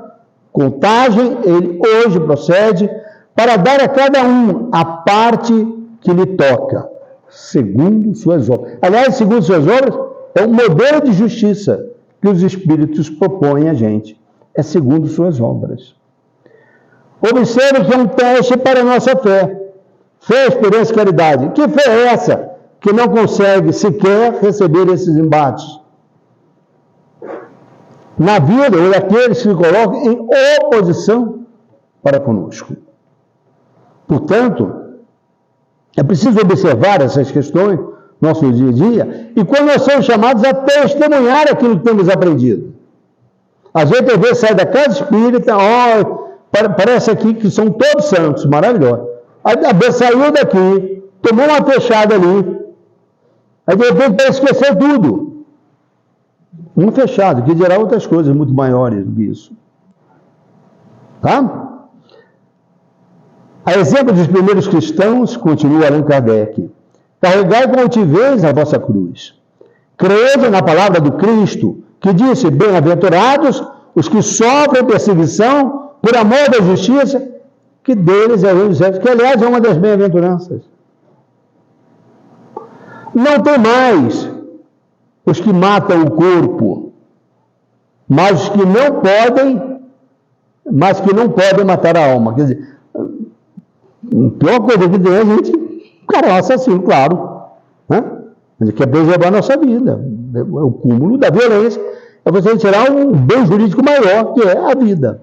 contagem ele hoje procede para dar a cada um a parte que lhe toca, segundo suas obras. Aliás, segundo suas obras, é um modelo de justiça que os espíritos propõem a gente. É segundo suas obras. Observe que é um teste para a nossa fé. Fé, esperança e caridade. Que fé é essa que não consegue sequer receber esses embates? Na vida, ou daqueles que se colocam em oposição para conosco. Portanto, é preciso observar essas questões no nosso dia a dia, e quando nós somos chamados a testemunhar aquilo que temos aprendido. A gente às vezes sai da casa espírita, parece aqui que são todos santos, maravilhosos. Aí a vez saiu daqui, tomou uma fechada ali, aí de repente esqueceu tudo. Uma fechada, que dirá outras coisas muito maiores do que isso. Tá? A exemplo dos primeiros cristãos, continua Allan Kardec: carregai com altivez a vossa cruz. Crede na palavra do Cristo, que disse: bem-aventurados os que sofrem perseguição por amor da justiça, que deles é o reino dos céus, que aliás é uma das bem-aventuranças. Não tem mais os que matam o corpo, mas os que não podem matar a alma. Quer dizer, a pior coisa que tem é a gente, o cara é um assassino, claro. Né? Ele quer preservar a nossa vida. O cúmulo da violência é você tirar um bem jurídico maior, que é a vida.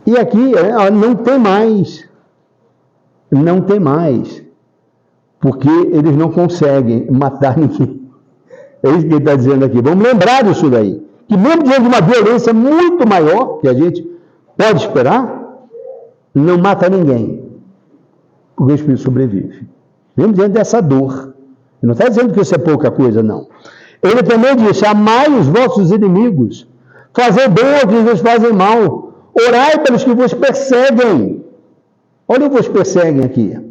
E aqui não tem mais. Não tem mais. Porque eles não conseguem matar ninguém. É isso que ele está dizendo aqui. Vamos lembrar disso daí. Que mesmo diante de uma violência muito maior, que a gente pode esperar, não mata ninguém. Porque o espírito sobrevive. Mesmo diante dessa dor. Ele não está dizendo que isso é pouca coisa, não. Ele também disse: amai os vossos inimigos, fazei bem aos que vos fazem mal, orai pelos que vos perseguem. Olha o que vos perseguem aqui.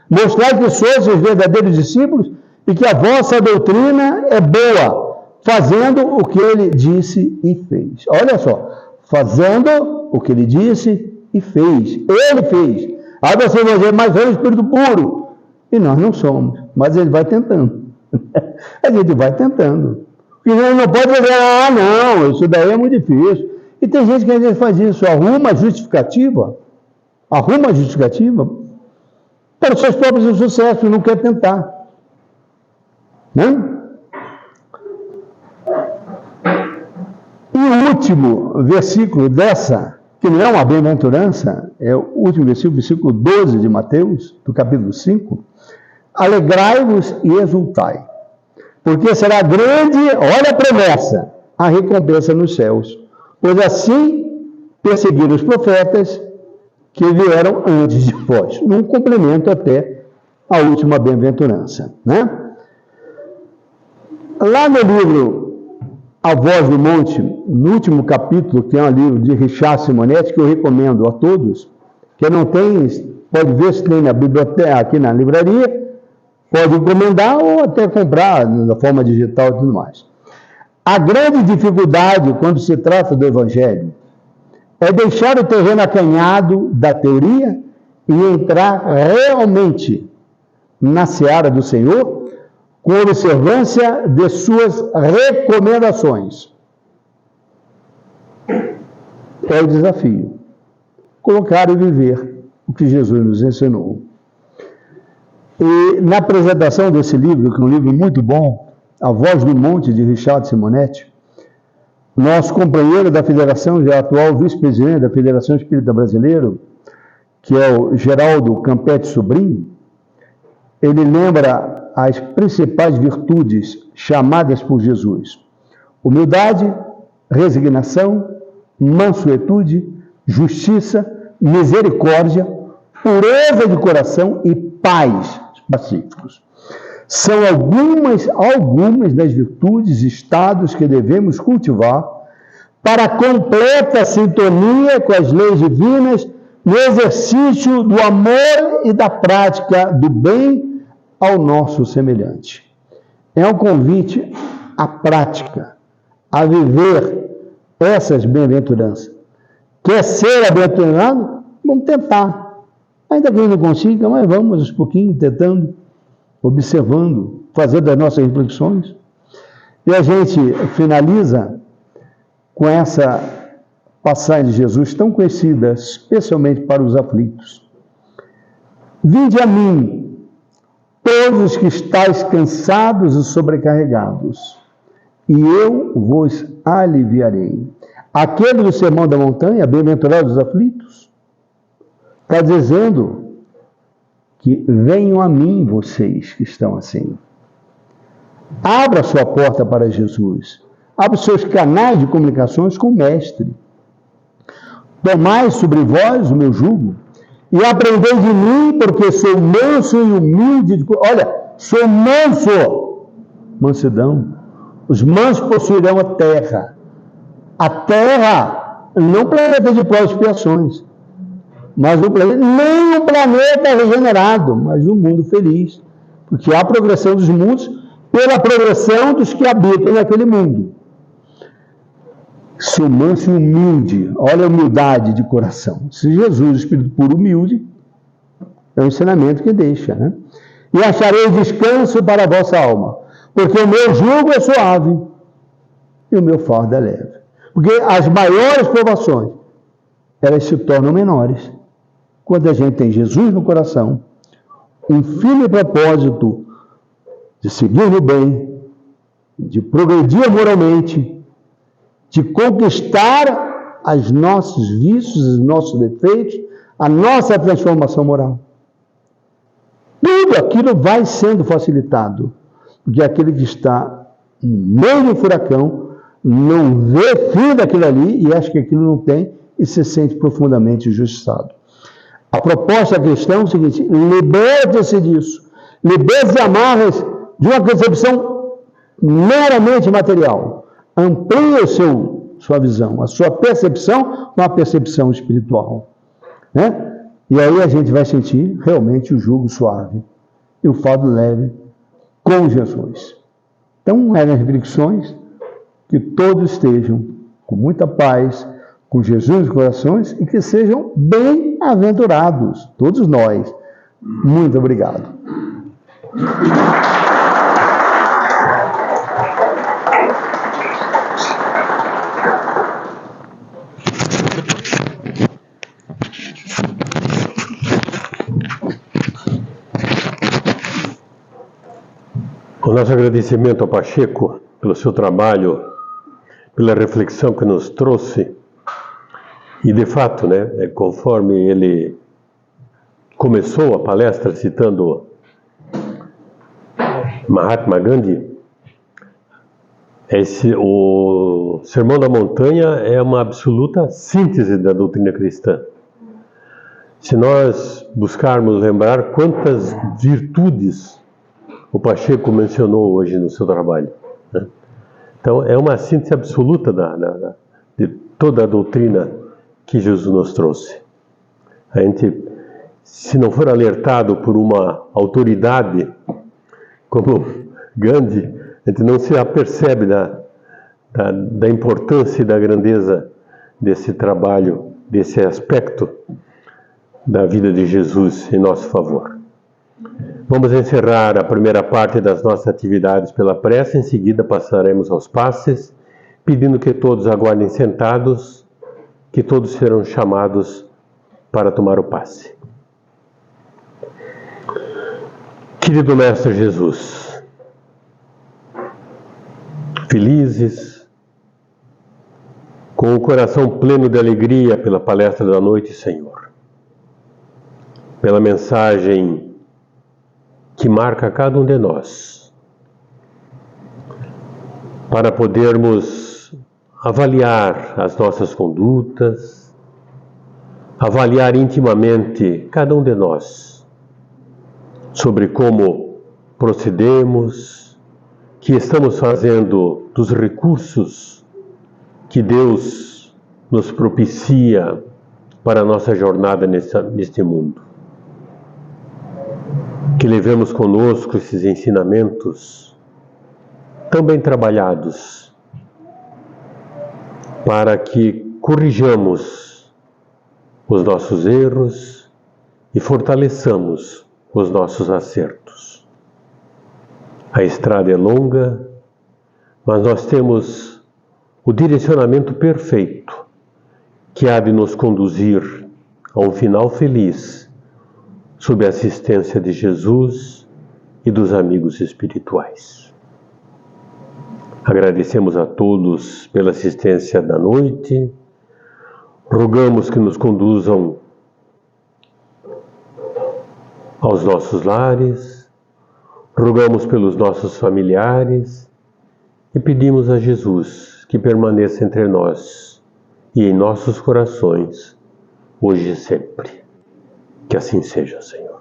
Mostrai que sois os verdadeiros discípulos e que a vossa doutrina é boa. fazendo o que ele disse e fez. Olha só, fazendo o que ele disse e fez. Ele fez. Aí você vai dizer, mas é o Espírito puro. E nós não somos, mas ele vai tentando. A gente vai tentando. E ele não pode dizer, não, isso daí é muito difícil. E tem gente que às vezes faz isso, arruma justificativa para os seus próprios insucessos, não quer tentar. Né? E o último versículo dessa, que não é uma bem-aventurança, é o último versículo, versículo 12 de Mateus, do capítulo 5, alegrai-vos e exultai, porque será grande, olha a promessa, a recompensa nos céus, pois assim perseguiram os profetas que vieram antes de vós. Num complemento até a última bem-aventurança, né? Lá no livro A Voz do Monte, no último capítulo, que é um livro de Richard Simonetti, que eu recomendo a todos, que não tem, pode ver se tem na biblioteca, aqui na livraria, pode encomendar ou até comprar na forma digital e tudo mais. A grande dificuldade quando se trata do Evangelho é deixar o terreno acanhado da teoria e entrar realmente na seara do Senhor com observância de suas recomendações. É o desafio. Colocar e viver o que Jesus nos ensinou. E na apresentação desse livro, que é um livro muito bom, A Voz do Monte, de Richard Simonetti, nosso companheiro da Federação, já atual vice-presidente da Federação Espírita Brasileira, que é o Geraldo Campetti Sobrinho, ele lembra as principais virtudes chamadas por Jesus: humildade, resignação, mansuetude, justiça, misericórdia, pureza de coração e paz pacíficos. São algumas das virtudes e estados que devemos cultivar para a completa sintonia com as leis divinas no exercício do amor e da prática do bem ao nosso semelhante. É um convite à prática, a viver essas bem-aventuranças. Quer ser bem-aventurado? Vamos tentar. Ainda que não consiga, mas vamos aos pouquinhos tentando, observando, fazendo as nossas reflexões. E a gente finaliza com essa passagem de Jesus tão conhecida, especialmente para os aflitos. Vinde a mim, todos os que estáis cansados e sobrecarregados, e eu vos aliviarei. Aquele do Sermão da Montanha, bem-aventurados os aflitos, está dizendo que venham a mim vocês que estão assim. Abra sua porta para Jesus. Abra os seus canais de comunicações com o Mestre. Tomai sobre vós o meu jugo e aprendei de mim, porque sou manso e humilde. Olha, sou manso. Mansidão. Os mansos possuirão a terra. A terra, não o planeta de provas e expiações, mas nem um planeta regenerado, mas um mundo feliz. Porque há a progressão dos mundos pela progressão dos que habitam naquele mundo. Sou manso e humilde. Olha a humildade de coração. Se Jesus, Espírito puro, humilde, é um ensinamento que deixa, né? E acharei descanso para a vossa alma, porque o meu jugo é suave e o meu fardo é leve. Porque as maiores provações, elas se tornam menores quando a gente tem Jesus no coração, um firme propósito de seguir no bem, de progredir moralmente, de conquistar os nossos vícios, os nossos defeitos, a nossa transformação moral. Tudo aquilo vai sendo facilitado, porque aquele que está no meio do furacão não vê fim daquilo ali e acha que aquilo não tem e se sente profundamente injustiçado. A proposta cristã é o seguinte: liberte-se disso, liberte-se amarras de uma concepção meramente material. Amplie sua visão, a sua percepção com a percepção espiritual. Né? E aí a gente vai sentir realmente o jugo suave e o fardo leve com Jesus. Então, eram as reflexões que todos estejam com muita paz, com Jesus nos corações e que sejam bem-aventurados, todos nós. Muito obrigado. O nosso agradecimento ao Pacheco pelo seu trabalho, pela reflexão que nos trouxe. E de fato, conforme ele começou a palestra citando Mahatma Gandhi, o Sermão da Montanha é uma absoluta síntese da doutrina cristã. Se nós buscarmos lembrar quantas virtudes o Pacheco mencionou hoje no seu trabalho, né? Então, é uma síntese absoluta de toda a doutrina que Jesus nos trouxe. A gente, se não for alertado por uma autoridade como Gandhi, a gente não se apercebe da importância e da grandeza desse trabalho, desse aspecto da vida de Jesus em nosso favor. Vamos encerrar a primeira parte das nossas atividades pela prece, em seguida passaremos aos passes, pedindo que todos aguardem sentados, que todos serão chamados para tomar o passe. Querido Mestre Jesus, felizes, com o coração pleno de alegria pela palestra da noite, Senhor, pela mensagem que marca cada um de nós, para podermos avaliar as nossas condutas, avaliar intimamente cada um de nós, sobre como procedemos, que estamos fazendo dos recursos que Deus nos propicia para a nossa jornada neste mundo. Que levemos conosco esses ensinamentos tão bem trabalhados, para que corrijamos os nossos erros e fortaleçamos os nossos acertos. A estrada é longa, mas nós temos o direcionamento perfeito que há de nos conduzir a um final feliz, sob a assistência de Jesus e dos amigos espirituais. Agradecemos a todos pela assistência da noite, rogamos que nos conduzam aos nossos lares, rogamos pelos nossos familiares e pedimos a Jesus que permaneça entre nós e em nossos corações, hoje e sempre. Que assim seja, Senhor.